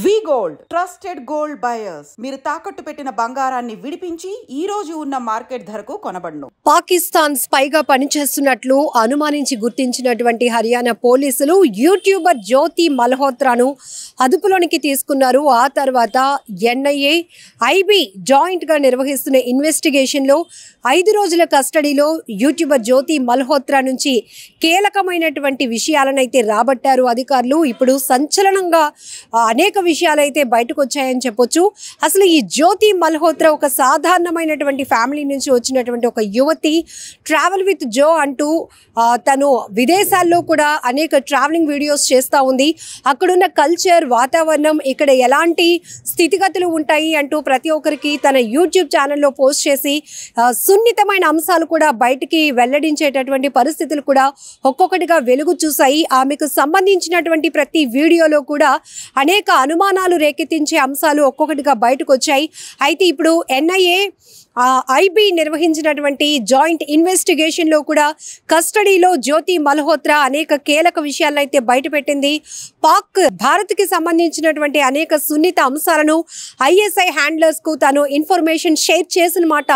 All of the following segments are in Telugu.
వి గోల్డ్ ట్రస్టెడ్ గోల్డ్ బయర్స్ మీరు తాకట్టు పెట్టిన బంగారాన్ని విడిపించి ఈ రోజు ఉన్న మార్కెట్ ధరకు కొనబడును. పాకిస్తాన్ స్పైగా పనిచేస్తున్నట్లు అనుమానించి గుర్తించినటువంటి హర్యానా పోలీసులు యూట్యూబర్ జ్యోతి మల్హోత్రాను అదుపులోనికి తీసుకున్నారు. ఆ తర్వాత ఎన్ఐఏ ఐబీ జాయింట్ గా నిర్వహిస్తున్న ఇన్వెస్టిగేషన్ లో 5 రోజుల కస్టడీలో యూట్యూబర్ జ్యోతి మల్హోత్రా నుంచి కీలకమైనటువంటి విషయాలనైతే రాబట్టారు అధికారులు. ఇప్పుడు సంచలనంగా అనేక విషయాలైతే బయటకు వచ్చాయని చెప్పొచ్చు. అసలు ఈ జ్యోతి మల్హోత్రా ఒక సాధారణమైనటువంటి ఫ్యామిలీ నుంచి వచ్చినటువంటి ఒక యువతి. ట్రావెల్ విత్ జో అంటూ తను విదేశాల్లో కూడా అనేక ట్రావెలింగ్ వీడియోస్ చేస్తూ ఉంది. అక్కడున్న కల్చర్, వాతావరణం, ఇక్కడ ఎలాంటి స్థితిగతులు ఉంటాయి అంటూ ప్రతి ఒక్కరికి తన యూట్యూబ్ ఛానల్లో పోస్ట్ చేసి సున్నితమైన అంశాలు కూడా బయటికి వెల్లడించేటటువంటి పరిస్థితులు కూడా ఒక్కొక్కటిగా వెలుగు చూశాయి. ఆమెకు సంబంధించినటువంటి ప్రతి వీడియోలో కూడా అనేక అనుమానాలు రేకెత్తించే అంశాలు ఒక్కొక్కటిగా బయటకు వచ్చాయి. అయితే ఇప్పుడు ఎన్ఐఏ ఐబీ నిర్వహించినటువంటి జాయింట్ ఇన్వెస్టిగేషన్ లో కూడా కస్టడీలో జ్యోతి మల్హోత్రా అనేక కీలక విషయాలను అయితే బయటపెట్టింది. పాక్ భారత్కి సంబంధించినటువంటి అనేక సున్నిత అంశాలను ఐఎస్ఐ హ్యాండ్లర్స్ కు తాను ఇన్ఫర్మేషన్ షేర్ చేసిన మాట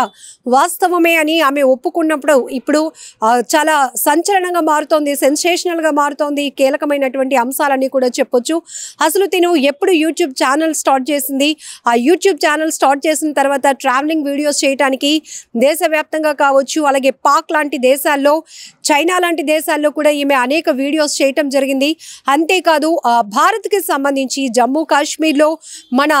వాస్తవమే అని ఆమె ఒప్పుకున్నప్పుడు ఇప్పుడు చాలా సంచలనంగా మారుతోంది, సెన్సేషనల్ గా మారుతోంది. కీలకమైనటువంటి అంశాలన్నీ కూడా చెప్పొచ్చు. అసలు తిను ఎప్పుడు యూట్యూబ్ ఛానల్ స్టార్ట్ చేసింది, ఆ యూట్యూబ్ ఛానల్ స్టార్ట్ చేసిన తర్వాత ట్రావెలింగ్ వీడియోస్ చేయడానికి దేశవ్యాప్తంగా కావచ్చు, అలాగే పాక్ లాంటి దేశాల్లో, చైనా లాంటి దేశాల్లో కూడా ఈమె అనేక వీడియోస్ చేయటం జరిగింది. అంతేకాదు భారత్కి సంబంధించి జమ్మూ కాశ్మీర్లో మన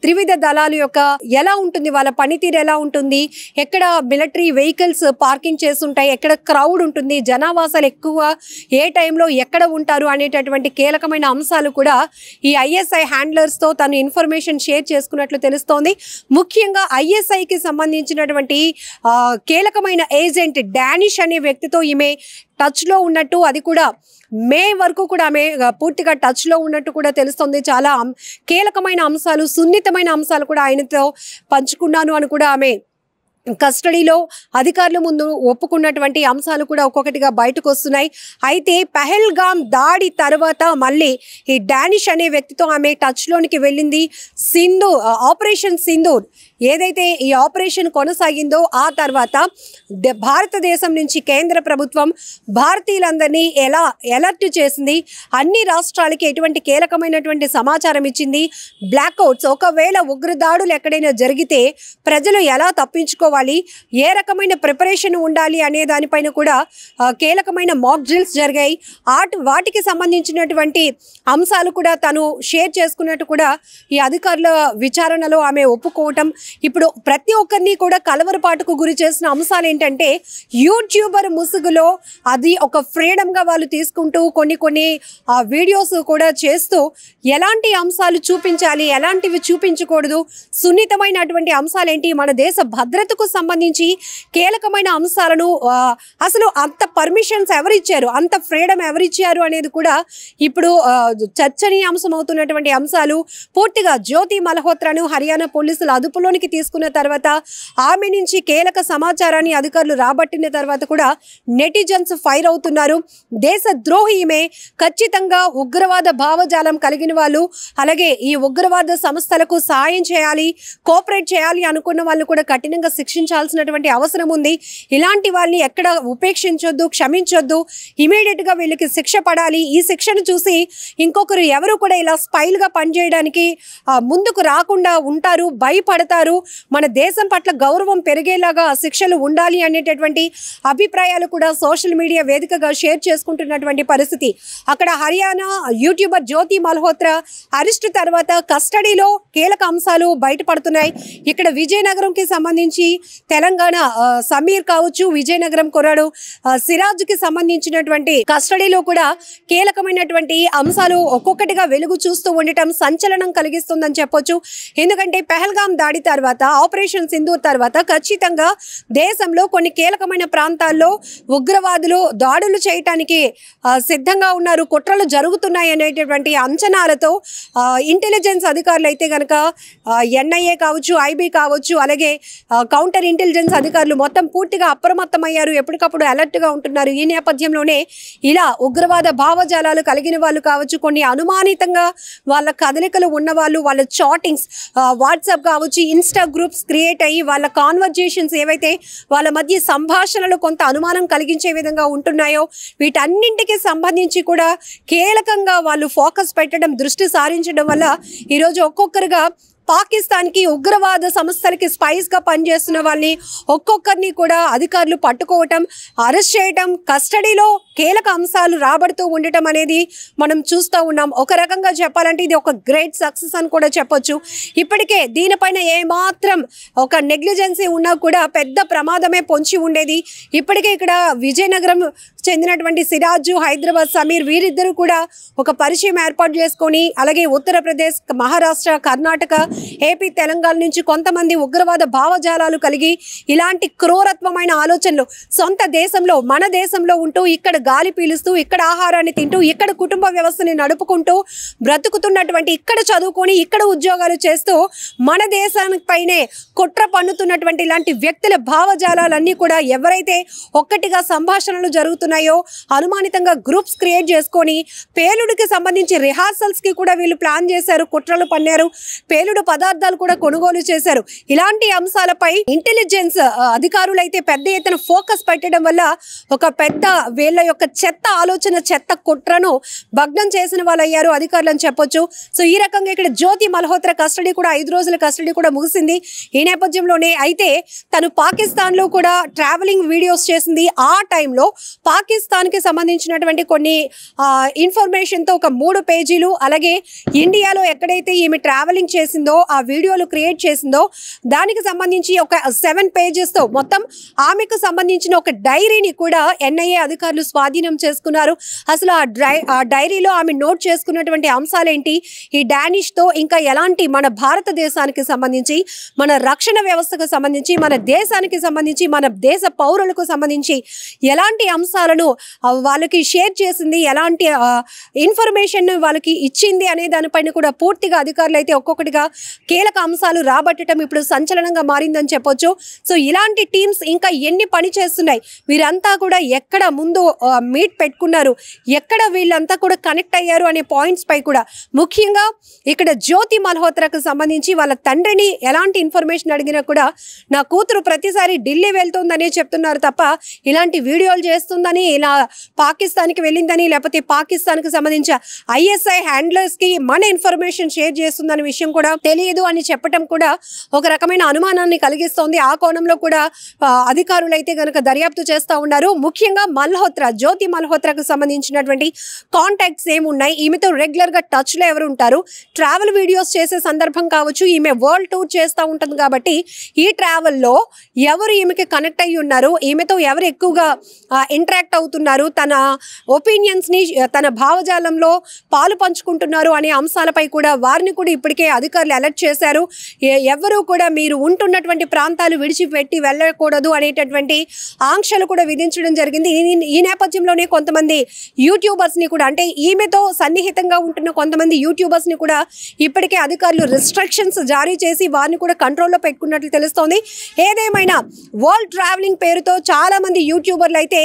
త్రివిధ దళాల యొక్క ఎలా ఉంటుంది, వాళ్ళ పనితీరు ఎలా ఉంటుంది, ఎక్కడ మిలిటరీ వెహికల్స్ పార్కింగ్ చేస్తుంటాయి, ఎక్కడ క్రౌడ్ ఉంటుంది, జనావాసాలు ఎక్కువ ఏ టైంలో ఎక్కడ ఉంటారు అనేటటువంటి కీలకమైన అంశాలు కూడా ఈ ఐఎస్ఐ హ్యాండ్లర్స్తో తను ఇన్ఫర్మేషన్ షేర్ చేసుకున్నట్లు తెలుస్తోంది. ముఖ్యంగా ఐఎస్ఐకి సంబంధించినటువంటి కీలకమైన ఏజెంట్ డానిష్ అనే వ్యక్తితో ఈమె టచ్లో ఉన్నట్టు, అది కూడా మే వరకు కూడా ఆమె పూర్తిగా టచ్లో ఉన్నట్టు కూడా తెలుస్తుంది. చాలా కీలకమైన అంశాలు, సున్నితమైన అంశాలు కూడా ఆయనతో పంచుకున్నాను అని కూడా ఆమె కస్టడీలో అధికారుల ముందు ఒప్పుకున్నటువంటి అంశాలు కూడా ఒక్కొక్కటిగా బయటకు వస్తున్నాయి. అయితే పహల్గామ్ దాడి తర్వాత మళ్ళీ ఈ డానిష్ అనే వ్యక్తితో ఆమె టచ్లోనికి వెళ్ళింది. ఆపరేషన్ సింధూర్ ఏదైతే ఈ ఆపరేషన్ కొనసాగిందో ఆ తర్వాత భారతదేశం నుంచి కేంద్ర ప్రభుత్వం భారతీయులందరినీ ఎలా అలర్ట్ చేసింది, అన్ని రాష్ట్రాలకి ఎటువంటి కీలకమైనటువంటి సమాచారం ఇచ్చింది, బ్లాక్అవుట్స్, ఒకవేళ ఉగ్రదాడులు ఎక్కడైనా జరిగితే ప్రజలు ఎలా తప్పించుకోవాలి, ఏ రకమైన ప్రిపరేషన్ ఉండాలి అనే దానిపైన కూడా కీలకమైన మాక్ డ్రిల్స్ జరిగాయి. వాటికి సంబంధించినటువంటి అంశాలు కూడా తను షేర్ చేసుకున్నట్టు కూడా ఈ అధికారుల విచారణలో ఆమె ఒప్పుకోవటం. ఇప్పుడు ప్రతి ఒక్కరిని కూడా కలవరపాటుకు గురి చేసిన అంశాలు ఏంటంటే, యూట్యూబర్ ముసుగులో అది ఒక ఫ్రీడమ్గా వాళ్ళు తీసుకుంటూ కొన్ని వీడియోస్ కూడా చేస్తూ ఎలాంటి అంశాలు చూపించాలి, ఎలాంటివి చూపించకూడదు, సున్నితమైనటువంటి అంశాలు ఏంటి, మన దేశ భద్రతకు సంబంధించి కీలకమైన అంశాలను అసలు అంత పర్మిషన్స్ ఎవరిచ్చారు, అంత ఫ్రీడమ్ ఎవరిచ్చారు అనేది కూడా ఇప్పుడు చర్చనీయాంశం అవుతున్నటువంటి అంశాలు. పూర్తిగా జ్యోతి మల్హోత్రాను హర్యానా పోలీసులు అదుపులోనికి తీసుకున్న తర్వాత ఆమె నుంచి కీలక సమాచారాన్ని అధికారులు రాబట్టిన తర్వాత కూడా నెటిజన్స్ ఫైర్ అవుతున్నారు. దేశ ద్రోహి ఈమె, ఖచ్చితంగా ఉగ్రవాద భావజాలం కలిగిన వాళ్ళు, అలాగే ఈ ఉగ్రవాద సంస్థలకు సాయం చేయాలి, కోఆపరేట్ చేయాలి అనుకున్న వాళ్ళు కూడా కఠినంగా శిక్షించాల్సినటువంటి అవసరం ఉంది. ఇలాంటి వాళ్ళని ఎక్కడ ఉపేక్షించొద్దు, క్షమించొద్దు, ఇమీడియట్ గా వీళ్ళకి శిక్ష పడాలి. ఈ శిక్షను చూసి ఇంకొకరు ఎవరు కూడా ఇలా స్పైల్ గా పనిచేయడానికి ముందుకు రాకుండా ఉంటారు, భయపడతారు. మన దేశం పట్ల గౌరవం పెరిగేలాగా శిక్షలు ఉండాలి అనేటటువంటి అభిప్రాయాలు కూడా సోషల్ మీడియా వేదికగా షేర్ చేసుకుంటున్నటువంటి పరిస్థితి. అక్కడ హర్యానా యూట్యూబర్ జ్యోతి మల్హోత్రా అరెస్ట్ తర్వాత కస్టడీలో కీలక అంశాలు బయటపడుతున్నాయి. ఇక్కడ విజయనగరంకి సంబంధించి తెలంగాణ సమీర్ కావచ్చు, విజయనగరం కుర్రాడు సిరాజ్కి సంబంధించినటువంటి కస్టడీలో కూడా కీలకమైనటువంటి అంశాలు ఒక్కొక్కటిగా వెలుగు చూస్తూ ఉండటం సంచలనం కలిగిస్తుందని చెప్పొచ్చు. ఎందుకంటే పహల్గామ్ దాడి తర్వాత, ఆపరేషన్ సింధూర్ తర్వాత ఖచ్చితంగా దేశంలో కొన్ని కీలకమైన ప్రాంతాల్లో ఉగ్రవాదులు దాడులు చేయటానికి సిద్ధంగా ఉన్నారు, కుట్రలు జరుగుతున్నాయి అనేటటువంటి అంచనాలతో ఇంటెలిజెన్స్ అధికారులు అయితే కనుక ఎన్ఐఏ కావచ్చు, ఐబీ కావచ్చు, అలాగే కౌంటర్ ఇంటెలిజెన్స్ అధికారులు మొత్తం పూర్తిగా అప్రమత్తమయ్యారు, ఎప్పటికప్పుడు అలర్ట్గా ఉంటున్నారు. ఈ నేపథ్యంలోనే ఇలా ఉగ్రవాద భావజాలాలు కలిగిన వాళ్ళు కావచ్చు, కొన్ని అనుమానితంగా వాళ్ళ కదలికలు ఉన్నవాళ్ళు, వాళ్ళ చాటింగ్స్ వాట్సాప్ కావచ్చు, ఇన్స్టా గ్రూప్స్ క్రియేట్ అయ్యి వాళ్ళ కాన్వర్జేషన్స్ ఏవైతే వాళ్ళ మధ్య సంభాషణలు కొంత అనుమానం కలిగించే విధంగా ఉంటున్నాయో వీటన్నింటికి సంబంధించి కూడా కీలకంగా వాళ్ళు ఫోకస్ పెట్టడం, దృష్టి సారించడం వల్ల ఈరోజు ఒక్కొక్కరుగా పాకిస్తాన్కి ఉగ్రవాద సంస్థలకి స్పైస్గా పనిచేస్తున్న వాళ్ళని ఒక్కొక్కరిని కూడా అధికారులు పట్టుకోవటం, అరెస్ట్ చేయటం, కస్టడీలో కీలక అంశాలు రాబడుతూ ఉండటం అనేది మనం చూస్తూ ఉన్నాం. ఒక రకంగా చెప్పాలంటే ఇది ఒక గ్రేట్ సక్సెస్ అని కూడా చెప్పొచ్చు. ఇప్పటికే దీనిపైన ఏమాత్రం ఒక నెగ్లిజెన్సీ ఉన్నా కూడా పెద్ద ప్రమాదమే పొంచి ఉండేది. ఇప్పటికే ఇక్కడ విజయనగరం చెందినటువంటి సిరాజు, హైదరాబాద్ సమీర్ వీరిద్దరూ కూడా ఒక పరిచయం ఏర్పాటు చేసుకొని, అలాగే ఉత్తరప్రదేశ్, మహారాష్ట్ర, కర్ణాటక, ఏపీ, తెలంగాణ నుంచి కొంతమంది ఉగ్రవాద భావజాలాలు కలిగి ఇలాంటి క్రూరత్వమైన ఆలోచనలు సొంత దేశంలో, మన దేశంలో ఉంటూ ఇక్కడ గాలి పీలుస్తూ, ఇక్కడ ఆహారాన్ని తింటూ, ఇక్కడ కుటుంబ వ్యవస్థని నడుపుకుంటూ బ్రతుకుతున్నటువంటి, ఇక్కడ చదువుకొని, ఇక్కడ ఉద్యోగాలు చేస్తూ మన దేశానిపైనే కుట్ర పన్నుతున్నటువంటి ఇలాంటి వ్యక్తుల భావజాలాలన్నీ కూడా ఎవరైతే ఒక్కటిగా సంభాషణలు జరుగుతున్నాయో అనుమానితంగా గ్రూప్స్ క్రియేట్ చేసుకొని పేలుడికి సంబంధించి రిహార్సల్స్కి కూడా వీళ్ళు ప్లాన్ చేశారు, కుట్రలు పన్నారు, పేలుడు పదార్థాలు కూడా కొనుగోలు చేశారు. ఇలాంటి అంశాలపై ఇంటెలిజెన్స్ అధికారులు అయితే పెద్ద ఎత్తున ఫోకస్ పెట్టడం వల్ల ఒక పెద్ద వీళ్ళ యొక్క చెత్త ఆలోచన, చెత్త కుట్రను భగ్నం చేసిన వాళ్ళు అయ్యారు అధికారులు అని చెప్పొచ్చు. సో ఈ రకంగా ఇక్కడ జ్యోతి మల్హోత్రా కస్టడీ కూడా 5 రోజుల కస్టడీ కూడా ముగిసింది. ఈ నేపథ్యంలోనే అయితే తను పాకిస్తాన్లో కూడా ట్రావెలింగ్ వీడియోస్ చేసింది. ఆ టైంలో పాకిస్తాన్కి సంబంధించినటువంటి కొన్ని ఇన్ఫర్మేషన్తో ఒక 3 పేజీలు, అలాగే ఇండియాలో ఎక్కడైతే ఈమె ట్రావెలింగ్ చేసిందో ఆ వీడియోలు క్రియేట్ చేసిందో దానికి సంబంధించి ఒక 7 పేజెస్తో మొత్తం ఆమెకు సంబంధించిన ఒక డైరీని కూడా ఎన్ఐఏ అధికారులు స్వాధీనం చేసుకున్నారు. అసలు ఆ డైరీలో ఆమె నోట్ చేసుకున్నటువంటి అంశాలేంటి, ఈ డానిష్తో ఇంకా ఎలాంటి మన భారతదేశానికి సంబంధించి, మన రక్షణ వ్యవస్థకు సంబంధించి, మన దేశానికి సంబంధించి, మన దేశ పౌరులకు సంబంధించి ఎలాంటి అంశాలను వాళ్ళకి షేర్ చేసింది, ఎలాంటి ఇన్ఫర్మేషన్ వాళ్ళకి ఇచ్చింది అనే దానిపైన కూడా పూర్తిగా అధికారులు అయితే ఒక్కొక్కటిగా కీలక అంశాలు రాబట్టడం ఇప్పుడు సంచలనంగా మారిందని చెప్పొచ్చు. సో ఇలాంటి టీమ్స్ ఇంకా ఎన్ని పని చేస్తున్నాయి, వీరంతా కూడా ఎక్కడ ముందు మీట్ పెట్టుకున్నారు, ఎక్కడ వీళ్ళంతా కూడా కనెక్ట్ అయ్యారు అనే పాయింట్స్ పై కూడా ముఖ్యంగా ఇక్కడ జ్యోతి మల్హోత్రాకు సంబంధించి వాళ్ళ తండ్రిని ఎలాంటి ఇన్ఫర్మేషన్ అడిగినా కూడా నా కూతురు ప్రతిసారి ఢిల్లీ వెళ్తుందని చెప్తున్నారు తప్ప ఇలాంటి వీడియోలు చేస్తుందని, ఇలా పాకిస్తాన్కి వెళ్ళిందని, లేకపోతే పాకిస్తాన్కి సంబంధించిన ఐఎస్ఐ హ్యాండ్లర్స్కి మన ఇన్ఫర్మేషన్ షేర్ చేస్తుందనే విషయం కూడా తెలియదు అని చెప్పడం కూడా ఒక రకమైన అనుమానాన్ని కలిగిస్తోంది. ఆ కోణంలో కూడా అధికారులు అయితే గనక దర్యాప్తు చేస్తూ ఉన్నారు. ముఖ్యంగా మల్హోత్రా, జ్యోతి మల్హోత్రాకు సంబంధించినటువంటి కాంటాక్ట్స్ ఏమున్నాయి, ఈమెతో రెగ్యులర్గా టచ్లో ఎవరు ఉంటారు, ట్రావెల్ వీడియోస్ చేసే సందర్భం కావచ్చు, ఈమె వరల్డ్ టూర్ చేస్తూ ఉంటుంది కాబట్టి ఈ ట్రావెల్లో ఎవరు ఈమెకి కనెక్ట్ అయ్యి ఉన్నారు, ఈమెతో ఎవరు ఎక్కువగా ఇంటరాక్ట్ అవుతున్నారు, తన ఒపీనియన్స్ని, తన భావజాలంలో పాలు పంచుకుంటున్నారు అనే అంశాలపై కూడా వారిని కూడా ఇప్పటికే అధికారులు అలర్ట్ చేశారు. ఎవరు కూడా మీరు ఉంటున్నటువంటి ప్రాంతాలు విడిచిపెట్టి వెళ్ళకూడదు అనేటటువంటి ఆంక్షలు కూడా విధించడం జరిగింది. ఈ నేపథ్యంలోనే కొంతమంది యూట్యూబర్స్ని కూడా, అంటే ఈమెతో సన్నిహితంగా ఉంటున్న కొంతమంది యూట్యూబర్స్ని కూడా ఇప్పటికే అధికారులు రిస్ట్రిక్షన్స్ జారీ చేసి వారిని కూడా కంట్రోల్లో పెట్టుకున్నట్లు తెలుస్తోంది. ఏదేమైనా వరల్డ్ ట్రావెలింగ్ పేరుతో చాలా మంది యూట్యూబర్లు అయితే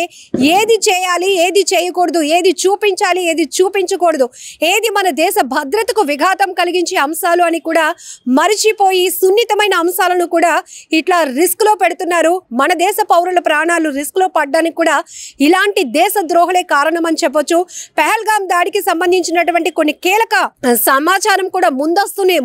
ఏది చేయాలి, ఏది చేయకూడదు, ఏది చూపించాలి, ఏది చూపించకూడదు, ఏది మన దేశ భద్రతకు విఘాతం కలిగించే అంశాలు అని కూడా మరిచిపోయి సున్నితమైన అంశాలను కూడా ఇట్లా రిస్క్లో పెడుతున్నారు. మన దేశ పౌరుల ప్రాణాలు రిస్క్లో పడ్డానికి కూడా ఇలాంటి దేశ ద్రోహులే కారణం అని చెప్పొచ్చు. పహల్గాం దాడికి సంబంధించినటువంటి కొన్ని కీలక సమాచారం కూడా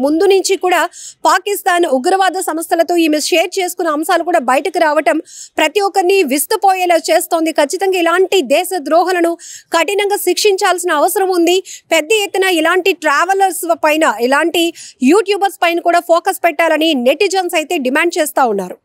ముందు నుంచి కూడా పాకిస్తాన్ ఉగ్రవాద సంస్థలతో ఈమె షేర్ చేసుకున్న అంశాలు కూడా బయటకు రావటం ప్రతి ఒక్కరిని విస్తుపోయేలా చేస్తోంది. ఖచ్చితంగా ఇలాంటి దేశ ద్రోహులను కఠినంగా శిక్షించాల్సిన అవసరం ఉంది. పెద్ద ఎత్తున ఇలాంటి ట్రావెలర్స్ పైన, ఇలాంటి యూట్యూబర్స్ పైన కూడా ఫోకస్ పెట్టాలని నెటిజన్స్ అయితే డిమాండ్ చేస్తూ ఉన్నారు.